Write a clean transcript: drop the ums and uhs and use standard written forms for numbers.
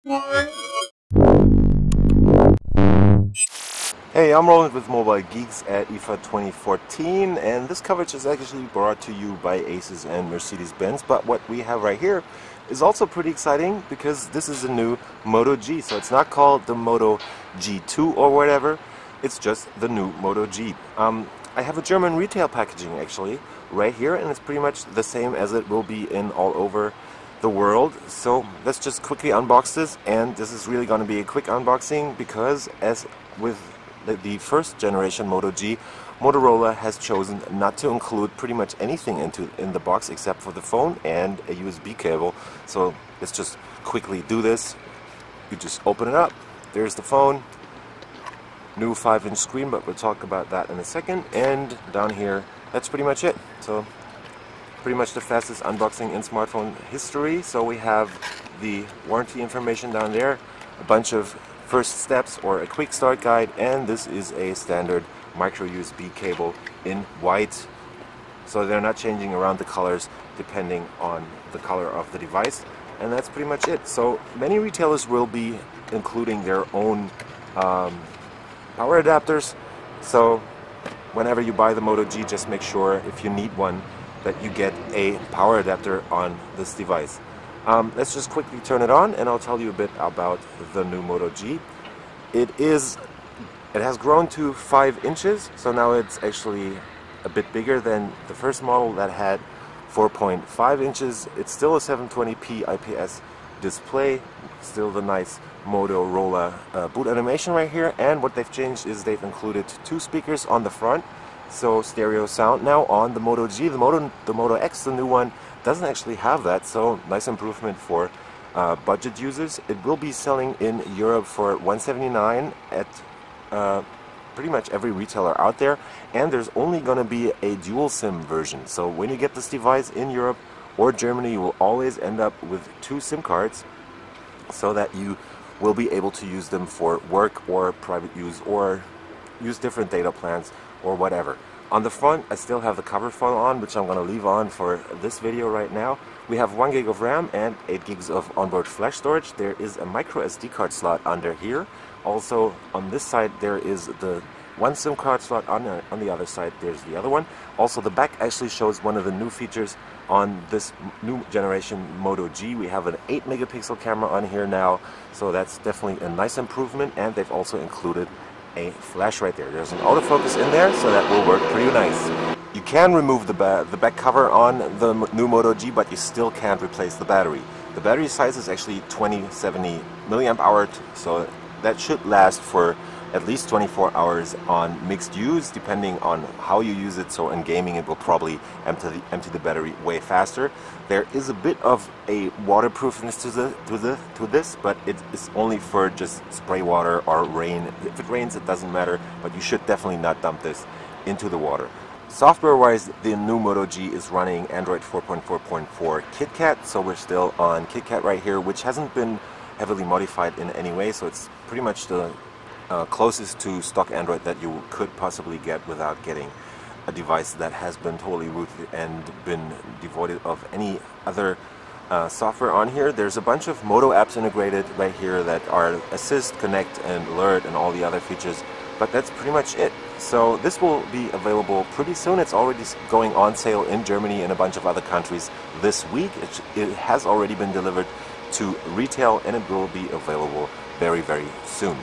Hey, I'm Roland with Mobile Geeks at IFA 2014, and this coverage is actually brought to you by Asus and Mercedes-Benz. But what we have right here is also pretty exciting because this is a new Moto G. So it's not called the Moto G2 or whatever, it's just the new Moto G. I have a German retail packaging actually right here, and it's pretty much the same as it will be in all over the world. So let's just quickly unbox this, and this is really going to be a quick unboxing because, as with the first generation Moto G, Motorola has chosen not to include pretty much anything in the box except for the phone and a USB cable. So let's just quickly do this. You just open it up, there's the phone, new 5-inch screen, but we'll talk about that in a second. And down here, that's pretty much it. So pretty much the fastest unboxing in smartphone history. So we have the warranty information down there, a bunch of first steps or a quick start guide, and this is a standard micro USB cable in white. So they're not changing around the colors depending on the color of the device, and that's pretty much it. So many retailers will be including their own power adapters, so whenever you buy the Moto G, just make sure, if you need one, that you get a power adapter on this device. Let's just quickly turn it on, and I'll tell you a bit about the new Moto G. It has grown to 5 inches, so now it's actually a bit bigger than the first model that had 4.5 inches. It's still a 720p IPS display, still the nice Motorola boot animation right here, and what they've changed is they've included 2 speakers on the front, so stereo sound now on the Moto G. The Moto X, the new one, doesn't actually have that, so nice improvement for budget users. It will be selling in Europe for $179 at pretty much every retailer out there, and there's only going to be a dual SIM version. So when you get this device in Europe or Germany, you will always end up with 2 SIM cards, so that you will be able to use them for work or private use, or use different data plans or whatever. On the front, I still have the cover phone on, which I'm going to leave on for this video right now. We have 1 gig of RAM and 8 gigs of onboard flash storage. There is a MicroSD card slot under here. Also on this side there is the 1 SIM card slot, on the other side there's the other one. Also the back actually shows one of the new features on this new generation Moto G. We have an 8 megapixel camera on here now, so that's definitely a nice improvement, and they've also included a flash right there. There's an autofocus in there, so that will work pretty nice. You can remove the back cover on the new Moto G, but you still can't replace the battery. The battery size is actually 2070 milliamp hour, so that should last for at least 24 hours on mixed use, depending on how you use it. So in gaming, it will probably empty the battery way faster. There is a bit of a waterproofness to this, but it is only for just spray water or rain. If it rains, it doesn't matter, but you should definitely not dump this into the water. Software-wise, the new Moto G is running Android 4.4.4 KitKat, so we're still on KitKat right here, which hasn't been heavily modified in any way, so it's pretty much the closest to stock Android that you could possibly get without getting a device that has been totally rooted and been devoid of any other software on here. There's a bunch of Moto apps integrated right here that are Assist, Connect, and Alert, and all the other features, but that's pretty much it. So this will be available pretty soon. It's already going on sale in Germany and a bunch of other countries this week. It has already been delivered to retail, and it will be available very, very soon.